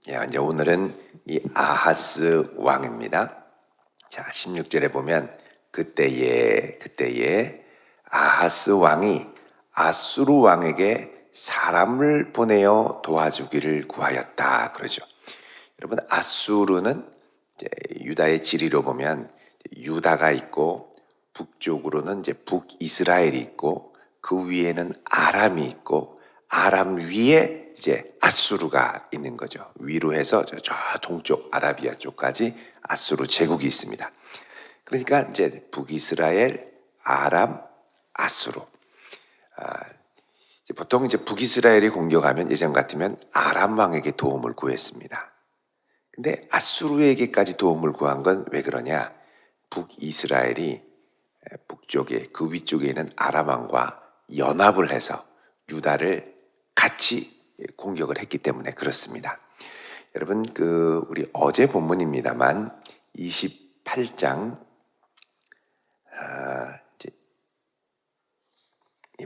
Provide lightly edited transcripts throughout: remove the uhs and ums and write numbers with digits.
이제 오늘은 이 아하스 왕입니다. 자, 16절에 보면 그때에 아하스 왕이 아수르 왕에게 사람을 보내어 도와주기를 구하였다 그러죠. 여러분, 아수르는 이제 유다의 지리로 보면 유다가 있고 북쪽으로는 이제 북이스라엘이 있고 그 위에는 아람이 있고 아람 위에 이제 아수르가 있는 거죠. 위로 해서 저 동쪽 아라비아 쪽까지 아수르 제국이 있습니다. 그러니까 이제 북이스라엘, 아람, 아수르. 보통 이제 북이스라엘이 공격하면 예전 같으면 아람 왕에게 도움을 구했습니다. 근데 아수르에게까지 도움을 구한 건 왜 그러냐? 북이스라엘이 북쪽에 그 위쪽에 있는 아람 왕과 연합을 해서 유다를 같이 공격을 했기 때문에 그렇습니다. 여러분, 우리 어제 본문입니다만 28장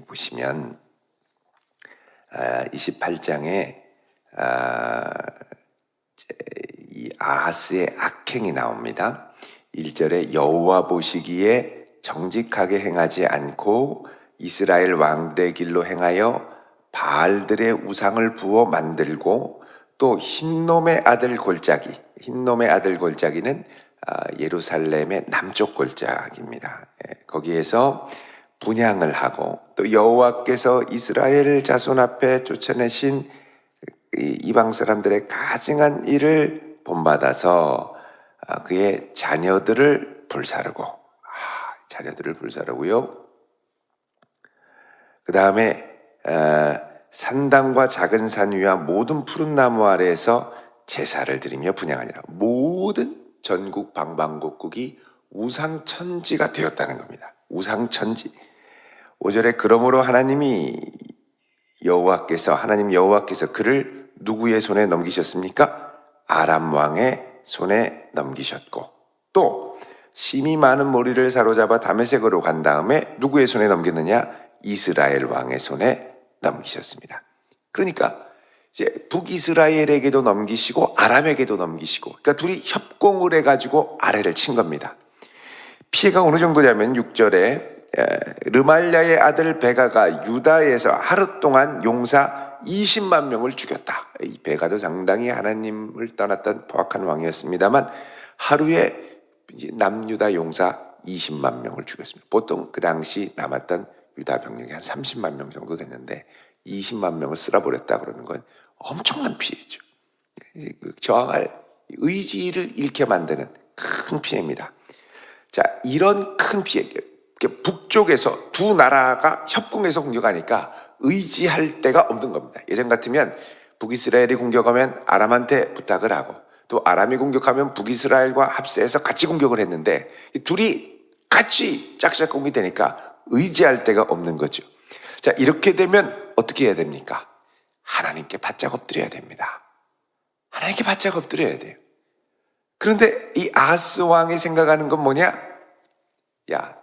보시면 28장에 이 아하스의 악행이 나옵니다. 1절에 여호와 보시기에 정직하게 행하지 않고 이스라엘 왕들의 길로 행하여 바알들의 우상을 부어 만들고 또 흰놈의 아들 골짜기는 예루살렘의 남쪽 골짜기입니다. 거기에서 분향을 하고 또 여호와께서 이스라엘 자손 앞에 쫓아내신 이방 사람들의 가증한 일을 본받아서 그의 자녀들을 불사르고요. 그 다음에 산당과 작은 산 위와 모든 푸른 나무 아래에서 제사를 드리며 분향하니라. 모든 전국 방방곡곡이 우상천지가 되었다는 겁니다. 우상천지. 5절에 그러므로 하나님 여호와께서 그를 누구의 손에 넘기셨습니까? 아람 왕의 손에 넘기셨고 또 심히 많은 무리를 사로잡아 다메섹으로 간 다음에 누구의 손에 넘겼느냐? 이스라엘 왕의 손에 넘기셨습니다. 그러니까 이제 북이스라엘에게도 넘기시고 아람에게도 넘기시고, 그러니까 둘이 협공을 해가지고 아래를 친 겁니다. 피해가 어느 정도냐면 6절에 르말랴의 아들 베가가 유다에서 하루 동안 용사 20만 명을 죽였다. 이 베가도 상당히 하나님을 떠났던 포악한 왕이었습니다만 하루에 남유다 용사 20만 명을 죽였습니다. 보통 그 당시 남았던 유다 병력이 한 30만 명 정도 됐는데 20만 명을 쓸어버렸다 그러는 건 엄청난 피해죠. 저항할 의지를 잃게 만드는 큰 피해입니다. 자, 이런 큰 피해, 북쪽에서 두 나라가 협공해서 공격하니까 의지할 데가 없는 겁니다. 예전 같으면 북이스라엘이 공격하면 아람한테 부탁을 하고 또 아람이 공격하면 북이스라엘과 합세해서 같이 공격을 했는데 둘이 같이 짝짝꿍이 되니까 의지할 데가 없는 거죠. 자, 이렇게 되면 어떻게 해야 됩니까? 하나님께 바짝 엎드려야 됩니다. 하나님께 바짝 엎드려야 돼요. 그런데 이 아하스 왕이 생각하는 건 뭐냐? 야,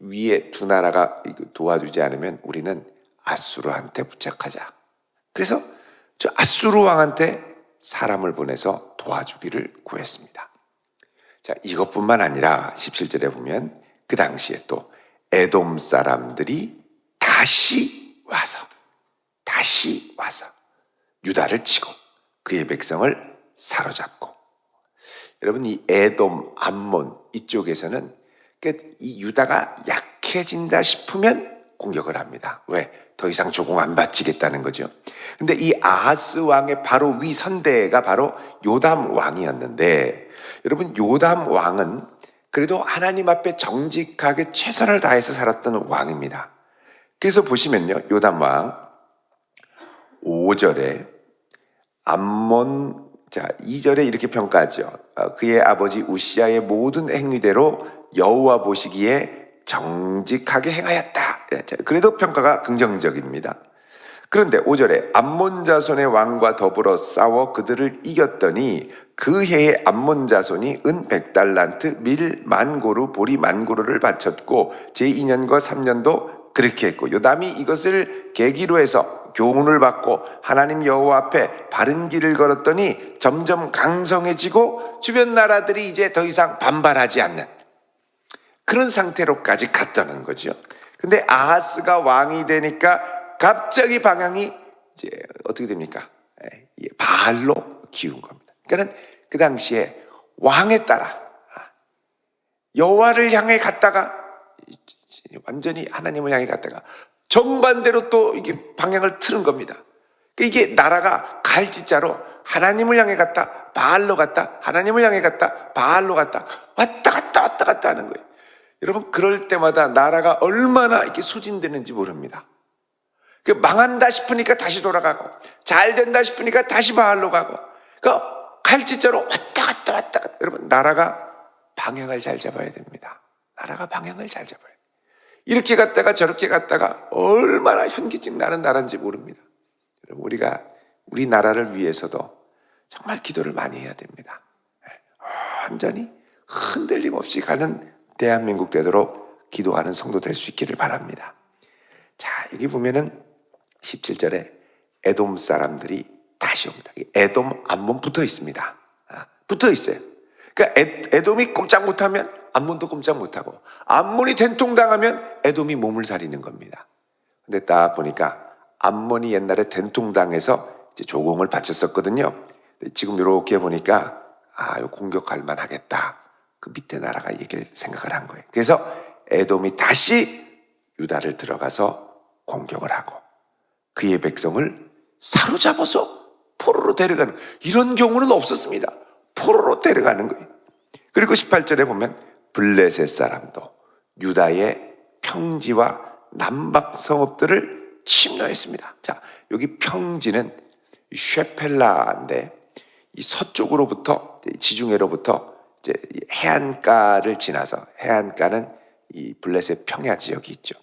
위에 두 나라가 도와주지 않으면 우리는 아수르한테 부착하자. 그래서 저 아수르 왕한테 사람을 보내서 도와주기를 구했습니다. 자, 이것뿐만 아니라 17절에 보면 그 당시에 또 에돔 사람들이 다시 와서 유다를 치고 그의 백성을 사로잡고, 여러분, 이 에돔, 암몬 이쪽에서는 이 유다가 약해진다 싶으면 공격을 합니다. 왜? 더 이상 조공 안 바치겠다는 거죠. 근데 이 아하스 왕의 바로 위 선대가 바로 요담 왕이었는데, 여러분, 요담 왕은 그래도 하나님 앞에 정직하게 최선을 다해서 살았던 왕입니다. 그래서 보시면요, 요담 왕 5절에 암몬, 자, 2절에 이렇게 평가하죠. 그의 아버지 우시아의 모든 행위대로 여호와 보시기에 정직하게 행하였다. 그래도 평가가 긍정적입니다. 그런데 5절에 암몬 자손의 왕과 더불어 싸워 그들을 이겼더니 그 해에 암몬 자손이 은 100달란트, 밀 10,000고루, 보리 10,000고루를 바쳤고 제2년과 3년도 그렇게 했고 요담이 이것을 계기로 해서 교훈을 받고 하나님 여호와 앞에 바른 길을 걸었더니 점점 강성해지고 주변 나라들이 이제 더 이상 반발하지 않는 그런 상태로까지 갔다는 거죠. 근데 아하스가 왕이 되니까 갑자기 방향이 이제 어떻게 됩니까? 바알로 기운 겁니다. 그러니까 그 당시에 왕에 따라 여호와를 향해 갔다가 완전히 하나님을 향해 갔다가 정반대로 또 이게 방향을 틀은 겁니다. 이게 나라가 갈지자로 하나님을 향해 갔다 바알로 갔다 하나님을 향해 갔다 바알로 갔다 왔다 갔다 하는 거예요. 여러분 그럴 때마다 나라가 얼마나 이렇게 소진되는지 모릅니다. 망한다 싶으니까 다시 돌아가고 잘 된다 싶으니까 다시 바알로 가고 갈지자로 왔다 갔다 여러분 나라가 방향을 잘 잡아야 됩니다. 나라가 방향을 잘 잡아야 돼요. 이렇게 갔다가 저렇게 갔다가 얼마나 현기증 나는 나라인지 모릅니다. 여러분 우리가 우리 나라를 위해서도 정말 기도를 많이 해야 됩니다. 완전히 흔들림 없이 가는 대한민국 되도록 기도하는 성도 될 수 있기를 바랍니다. 자, 여기 보면은 17절에 에돔 사람들이 다시 옵니다. 에돔 암몬 붙어 있습니다. 붙어 있어요. 그러니까 에돔이 꼼짝 못하면 암몬도 꼼짝 못하고 암몬이 된통당하면 에돔이 몸을 사리는 겁니다. 근데 딱 보니까 암몬이 옛날에 된통당해서 이제 조공을 바쳤었거든요. 지금 이렇게 보니까 공격할 만하겠다. 그 밑에 나라가 이렇게 생각을 한 거예요. 그래서 에돔이 다시 유다를 들어가서 공격을 하고 그의 백성을 사로잡아서 포로로 데려가는 이런 경우는 없었습니다. 포로로 데려가는 거예요. 그리고 18절에 보면 블레셋 사람도 유다의 평지와 남박 성읍들을 침노했습니다. 자, 여기 평지는 쉐펠라인데 이 서쪽으로부터 지중해로부터 이제 해안가를 지나서 해안가는 이 블레셋 평야 지역이 있죠.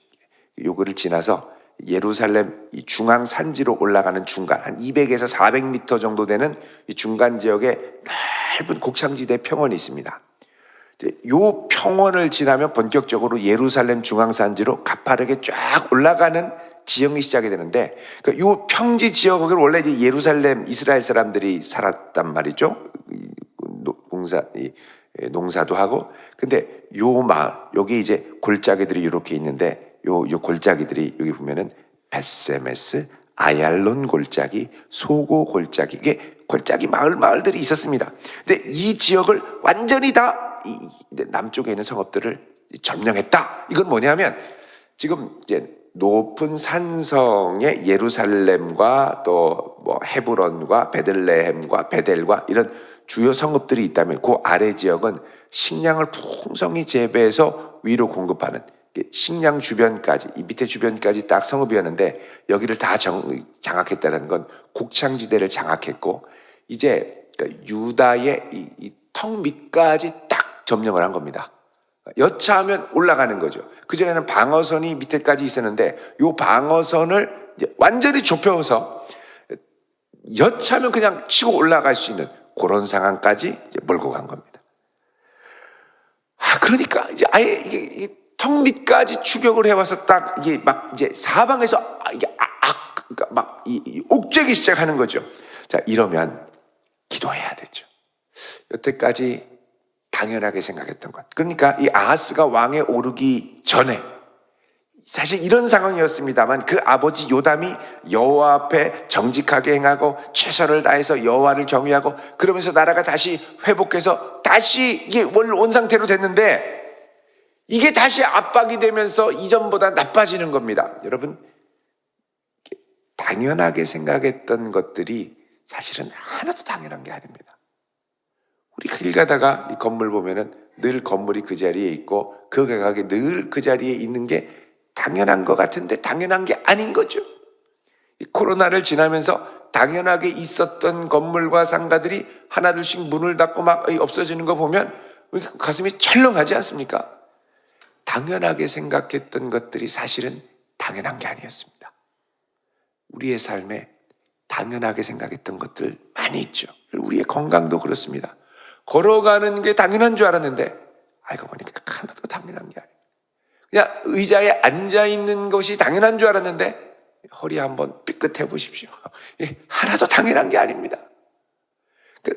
요거를 지나서 예루살렘 이 중앙 산지로 올라가는 중간 한 200에서 400m 정도 되는 이 중간 지역에 넓은 곡창지대 평원이 있습니다. 요 평원을 지나면 본격적으로 예루살렘 중앙 산지로 가파르게 쫙 올라가는 지형이 시작이 되는데 요 평지 지역을 원래 이제 예루살렘 이스라엘 사람들이 살았단 말이죠. 농사도 하고. 근데 요 마을 여기 이제 골짜기들이 이렇게 있는데 요 골짜기들이 여기 보면은 벳세메스, 아얄론 골짜기, 소고 골짜기 이게 골짜기 마을들이 있었습니다. 근데 이 지역을 완전히 다 남쪽에 있는 성읍들을 점령했다. 이건 뭐냐면 지금 이제 높은 산성의 예루살렘과 또 뭐 헤브론과 베들레헴과 베델과 이런 주요 성읍들이 있다면 그 아래 지역은 식량을 풍성히 재배해서 위로 공급하는 식량 주변까지 이 밑에 주변까지 딱 성읍이었는데 여기를 다 장악했다는 건 곡창지대를 장악했고 이제 유다의 이 턱 밑까지 딱 점령을 한 겁니다. 여차하면 올라가는 거죠. 그전에는 방어선이 밑에까지 있었는데 이 방어선을 이제 완전히 좁혀서 여차하면 그냥 치고 올라갈 수 있는 그런 상황까지 이제 몰고 간 겁니다. 그러니까 이제 아예 이게 턱 밑까지 추격을 해와서 딱 이게 막 이제 사방에서 이게 그러니까 막 옥죄기 시작하는 거죠. 자, 이러면 기도해야 되죠. 여태까지 당연하게 생각했던 것. 그러니까 이 아하스가 왕에 오르기 전에 사실 이런 상황이었습니다만 그 아버지 요담이 여호와 앞에 정직하게 행하고 최선을 다해서 여호와를 경외하고 그러면서 나라가 다시 회복해서 다시 이게 원 상태로 됐는데 이게 다시 압박이 되면서 이전보다 나빠지는 겁니다. 여러분 당연하게 생각했던 것들이 사실은 하나도 당연한 게 아닙니다. 우리 길 가다가 이 건물 보면은 늘 건물이 그 자리에 있고 그 가격이 늘 그 자리에 있는 게 당연한 것 같은데 당연한 게 아닌 거죠. 이 코로나를 지나면서 당연하게 있었던 건물과 상가들이 하나둘씩 문을 닫고 막 없어지는 거 보면 가슴이 철렁하지 않습니까? 당연하게 생각했던 것들이 사실은 당연한 게 아니었습니다. 우리의 삶에 당연하게 생각했던 것들 많이 있죠. 우리의 건강도 그렇습니다. 걸어가는 게 당연한 줄 알았는데 알고 보니까 하나도 당연한 게 아니에요. 그냥 의자에 앉아있는 것이 당연한 줄 알았는데 허리 한번 삐끗해 보십시오. 하나도 당연한 게 아닙니다.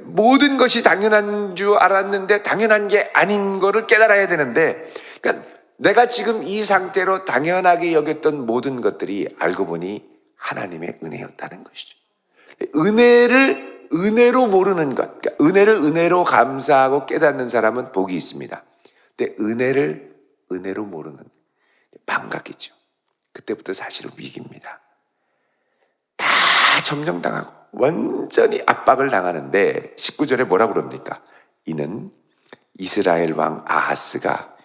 모든 것이 당연한 줄 알았는데 당연한 게 아닌 거를 깨달아야 되는데, 그러니까 내가 지금 이 상태로 당연하게 여겼던 모든 것들이 알고 보니 하나님의 은혜였다는 것이죠. 은혜를 은혜로 모르는 것, 그러니까 은혜를 은혜로 감사하고 깨닫는 사람은 복이 있습니다. 근데 은혜를 은혜로 모르는 반갑겠죠. 그때부터 사실은 위기입니다. 다 점령당하고 완전히 압박을 당하는데 19절에 뭐라고 그럽니까? 이는 이스라엘 왕 아하스가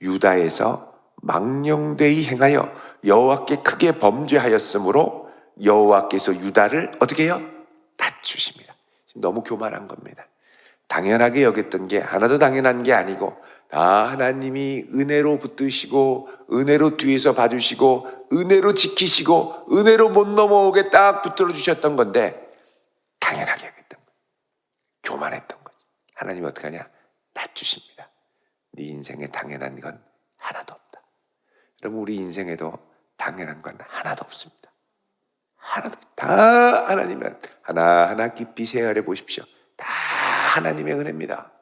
유다에서 망령되이 행하여 여호와께 크게 범죄하였으므로 여호와께서 유다를 어떻게 해요? 낮추십니다. 지금 너무 교만한 겁니다. 당연하게 여겼던 게 하나도 당연한 게 아니고 다 하나님이 은혜로 붙드시고 은혜로 뒤에서 봐주시고 은혜로 지키시고 은혜로 못 넘어오게 딱 붙들어 주셨던 건데 당연하게 여겼던 거예요. 교만했던 거죠. 하나님이 어떻게 하냐? 낮추십니다. 네 인생에 당연한 건 하나도 없다. 여러분, 우리 인생에도 당연한 건 하나도 없습니다. 하나도. 다 하나님은 하나하나 깊이 생활해 보십시오. 다 하나님의 은혜입니다.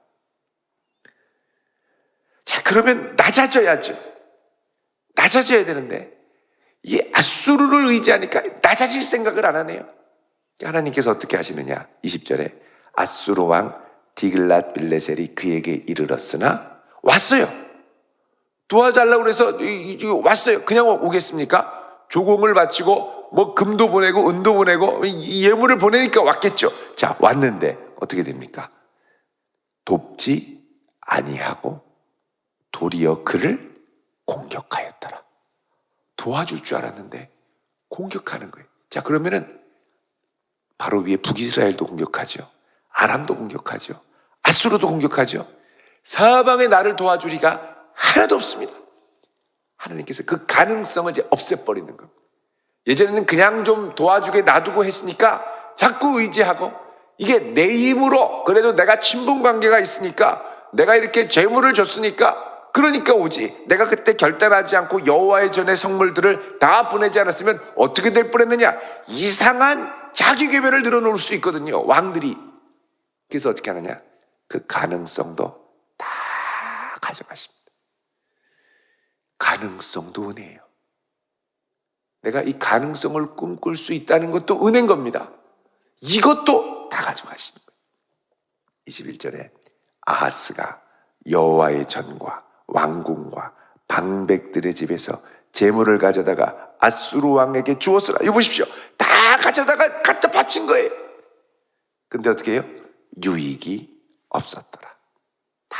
자, 그러면 낮아져야죠. 낮아져야 되는데 이 아수르를 의지하니까 낮아질 생각을 안 하네요. 하나님께서 어떻게 하시느냐? 20절에 아수르 왕 디글랏 빌레셀이 그에게 이르렀으나 왔어요. 도와달라고 그래서 왔어요. 그냥 오겠습니까? 조공을 바치고 뭐 금도 보내고 은도 보내고 예물을 보내니까 왔겠죠. 자, 왔는데 어떻게 됩니까? 돕지 아니하고 도리어 그를 공격하였더라. 도와줄 줄 알았는데 공격하는 거예요. 자, 그러면은 바로 위에 북이스라엘도 공격하죠. 아람도 공격하죠. 아수르도 공격하죠. 사방에 나를 도와줄 리가 하나도 없습니다. 하나님께서 그 가능성을 이제 없애버리는 겁니다. 예전에는 그냥 좀 도와주게 놔두고 했으니까 자꾸 의지하고 이게 내 힘으로 그래도 내가 친분 관계가 있으니까 내가 이렇게 재물을 줬으니까 그러니까 오지. 내가 그때 결단하지 않고 여호와의 전에 성물들을 다 보내지 않았으면 어떻게 될 뻔했느냐. 이상한 자기 계획을 늘어놓을 수 있거든요. 왕들이. 그래서 어떻게 하느냐. 그 가능성도 다 가져가십니다. 가능성도 은혜예요. 내가 이 가능성을 꿈꿀 수 있다는 것도 은혜인 겁니다. 이것도 다 가져가시는 거예요. 21절에 아하스가 여호와의 전과 왕궁과 방백들의 집에서 재물을 가져다가 아수르 왕에게 주었으라. 이거 보십시오. 다 가져다가 갖다 바친 거예요. 근데 어떻게 해요? 유익이 없었더라. 다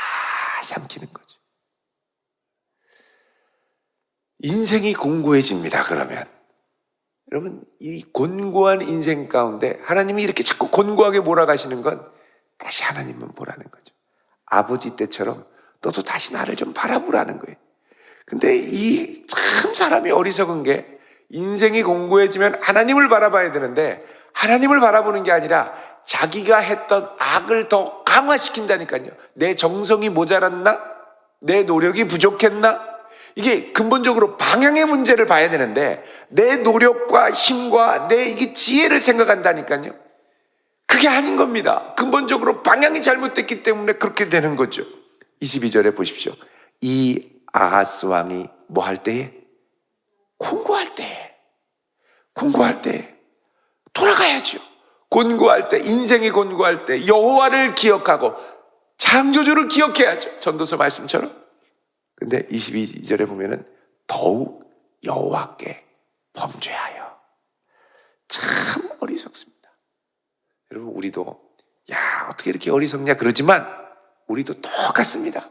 삼키는 거죠. 인생이 공고해집니다. 그러면 여러분, 이 곤고한 인생 가운데 하나님이 이렇게 자꾸 곤고하게 몰아가시는 건 다시 하나님만 보라는 거죠. 아버지 때처럼 너도 다시 나를 좀 바라보라는 거예요. 근데 이 참 사람이 어리석은 게 인생이 공고해지면 하나님을 바라봐야 되는데 하나님을 바라보는 게 아니라 자기가 했던 악을 더 강화시킨다니까요. 내 정성이 모자랐나? 내 노력이 부족했나? 이게 근본적으로 방향의 문제를 봐야 되는데 내 노력과 힘과 내 이게 지혜를 생각한다니까요. 그게 아닌 겁니다. 근본적으로 방향이 잘못됐기 때문에 그렇게 되는 거죠. 22절에 보십시오. 이 아하스 왕이 뭐 할 때에? 공고할 때 돌아가야죠. 곤고할 때, 인생이 곤고할 때 여호와를 기억하고 창조주를 기억해야죠. 전도서 말씀처럼. 근데 22절에 보면은 더욱 여호와께 범죄하여. 참 어리석습니다. 여러분, 우리도 야, 어떻게 이렇게 어리석냐 그러지만 우리도 똑같습니다.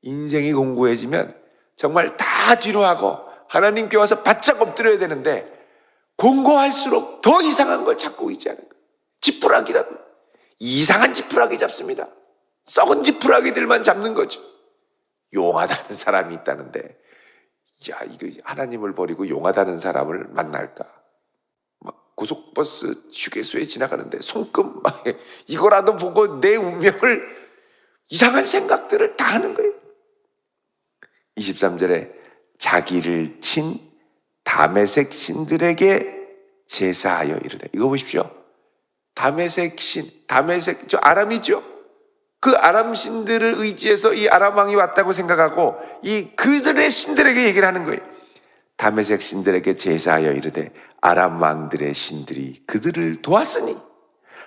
인생이 공고해지면 정말 다 뒤로 하고 하나님께 와서 바짝 엎드려야 되는데 공고할수록 더 이상한 걸 찾고 의지하는 거예요. 지푸라기라도 이상한 지푸라기 잡습니다. 썩은 지푸라기들만 잡는 거죠. 용하다는 사람이 있다는데 야, 이거 하나님을 버리고 용하다는 사람을 만날까? 막 고속버스 휴게소에 지나가는데 손금 막 이거라도 보고 내 운명을 이상한 생각들을 다 하는 거예요. 23절에 자기를 친 다메섹 신들에게 제사하여 이르되. 이거 보십시오. 다메섹 신, 다메섹 저 아람이죠. 그 아람 신들을 의지해서 이 아람 왕이 왔다고 생각하고 이 그들의 신들에게 얘기를 하는 거예요. 다메섹 신들에게 제사하여 이르되 아람 왕들의 신들이 그들을 도왔으니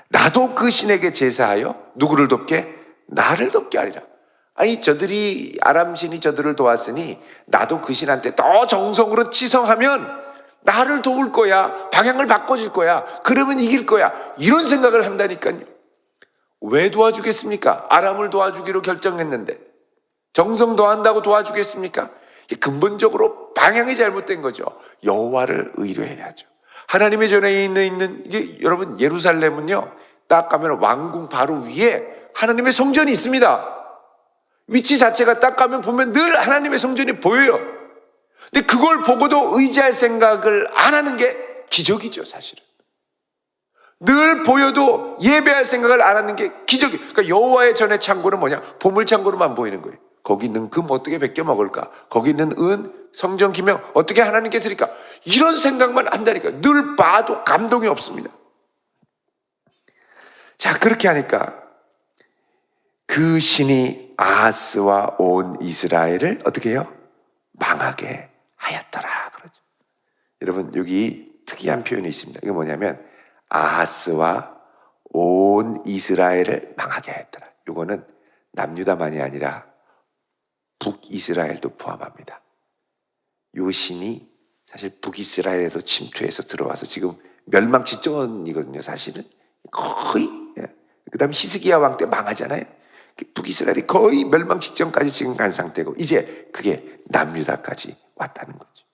나도 그 신에게 제사하여 누구를 돕게? 나를 돕게 하리라. 아니 저들이 아람 신이 저들을 도왔으니 나도 그 신한테 더 정성으로 치성하면 나를 도울 거야. 방향을 바꿔줄 거야. 그러면 이길 거야. 이런 생각을 한다니까요. 왜 도와주겠습니까? 아람을 도와주기로 결정했는데 정성 더한다고 도와주겠습니까? 근본적으로 방향이 잘못된 거죠. 여호와를 의뢰해야죠. 하나님의 전에 있는 이게 여러분 예루살렘은요 딱 가면 왕궁 바로 위에 하나님의 성전이 있습니다. 위치 자체가 딱 가면 보면 늘 하나님의 성전이 보여요. 근데 그걸 보고도 의지할 생각을 안 하는 게 기적이죠, 사실은. 늘 보여도 예배할 생각을 안 하는 게 기적이. 그러니까 여호와의 전의 창고는 뭐냐? 보물 창고로만 보이는 거예요. 거기 있는 금 어떻게 베껴 먹을까? 거기 있는 은, 성전 기명 어떻게 하나님께 드릴까? 이런 생각만 한다니까. 늘 봐도 감동이 없습니다. 자, 그렇게 하니까 그 신이 아하스와 온 이스라엘을 어떻게 해요? 망하게 하였더라. 그러죠. 여러분 여기 특이한 표현이 있습니다. 이게 뭐냐면 아하스와 온 이스라엘을 망하게 하였더라. 이거는 남유다만이 아니라 북이스라엘도 포함합니다. 이 신이 사실 북이스라엘에도 침투해서 들어와서 지금 멸망 직전이거든요. 사실은 거의. 그 다음에 히스기야 왕 때 망하잖아요. 북이스라엘이 거의 멸망 직전까지 지금 간 상태고 이제 그게 남유다까지 왔다는 거죠.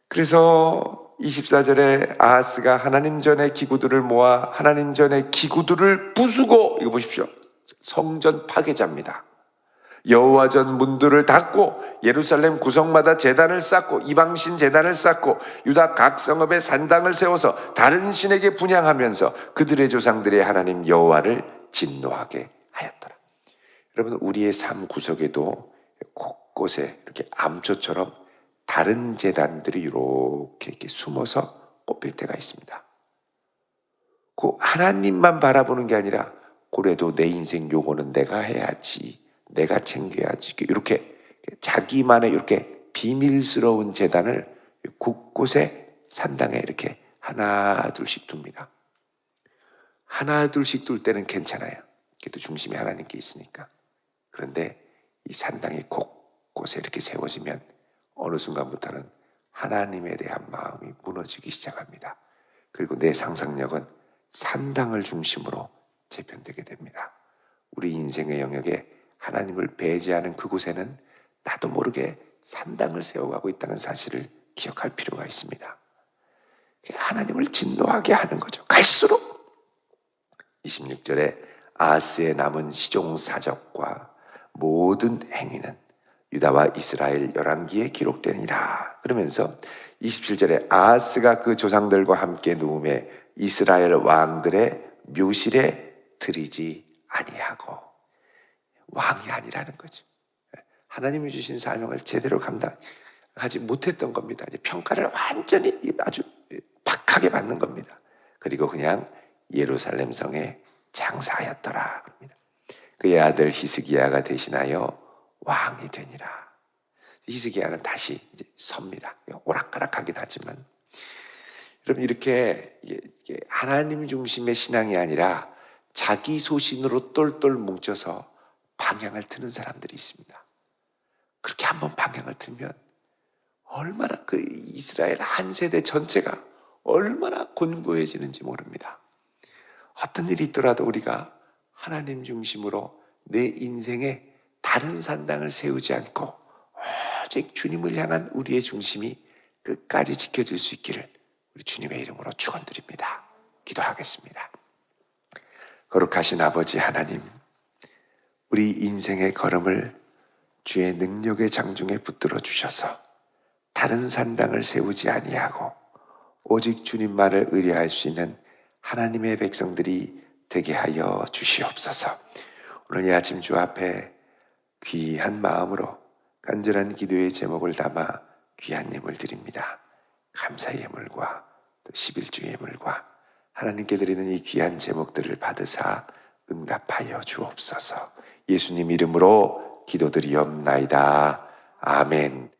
그래서 24절에 아하스가 하나님 전의 기구들을 모아 하나님 전의 기구들을 부수고, 이거 보십시오, 성전 파괴자입니다. 여호와 전 문들을 닫고 예루살렘 구성마다 제단을 쌓고 이방신 제단을 쌓고 유다 각 성읍에 산당을 세워서 다른 신에게 분향하면서 그들의 조상들의 하나님 여호와를 진노하게 하였더라. 여러분 우리의 삶 구석에도 곳곳에 이렇게 암초처럼 다른 제단들이 이렇게 숨어서 꼽힐 때가 있습니다. 그 하나님만 바라보는 게 아니라 그래도 내 인생 요거는 내가 해야지, 내가 챙겨야지, 이렇게 자기만의 이렇게 비밀스러운 제단을 곳곳에 산당에 이렇게 하나 둘씩 둡니다. 하나 둘씩 둘 때는 괜찮아요. 그래도 중심이 하나님께 있으니까. 그런데 이 산당이 곳곳에 이렇게 세워지면 어느 순간부터는 하나님에 대한 마음이 무너지기 시작합니다. 그리고 내 상상력은 산당을 중심으로 재편되게 됩니다. 우리 인생의 영역에 하나님을 배제하는 그곳에는 나도 모르게 산당을 세워가고 있다는 사실을 기억할 필요가 있습니다. 하나님을 진노하게 하는 거죠. 갈수록. 26절에 아하스의 남은 시종사적과 모든 행위는 유다와 이스라엘 열왕기에 기록되니라. 그러면서 27절에 아하스가 그 조상들과 함께 누움에 이스라엘 왕들의 묘실에 들이지 아니하고, 왕이 아니라는 거죠. 하나님이 주신 사명을 제대로 감당하지 못했던 겁니다. 이제 평가를 완전히 아주 박하게 받는 겁니다. 그리고 그냥 예루살렘 성에 장사하였더라. 그의 아들 히스기야가 대신하여 왕이 되니라. 히스기야는 다시 이제 섭니다. 오락가락하긴 하지만 여러분 이렇게 하나님 중심의 신앙이 아니라 자기 소신으로 똘똘 뭉쳐서 방향을 트는 사람들이 있습니다. 그렇게 한번 방향을 틀면 얼마나 그 이스라엘 한 세대 전체가 얼마나 곤고해지는지 모릅니다. 어떤 일이 있더라도 우리가 하나님 중심으로 내 인생에 다른 산당을 세우지 않고 오직 주님을 향한 우리의 중심이 끝까지 지켜질 수 있기를 우리 주님의 이름으로 축원드립니다. 기도하겠습니다. 거룩하신 아버지 하나님, 우리 인생의 걸음을 주의 능력의 장중에 붙들어 주셔서 다른 산당을 세우지 아니하고 오직 주님만을 의뢰할 수 있는 하나님의 백성들이 되게 하여 주시옵소서. 오늘 이 아침 주 앞에 귀한 마음으로 간절한 기도의 제목을 담아 귀한 예물 드립니다. 감사의 예물과 또 11주 예물과 하나님께 드리는 이 귀한 제목들을 받으사 응답하여 주옵소서. 예수님 이름으로 기도드리옵나이다. 아멘.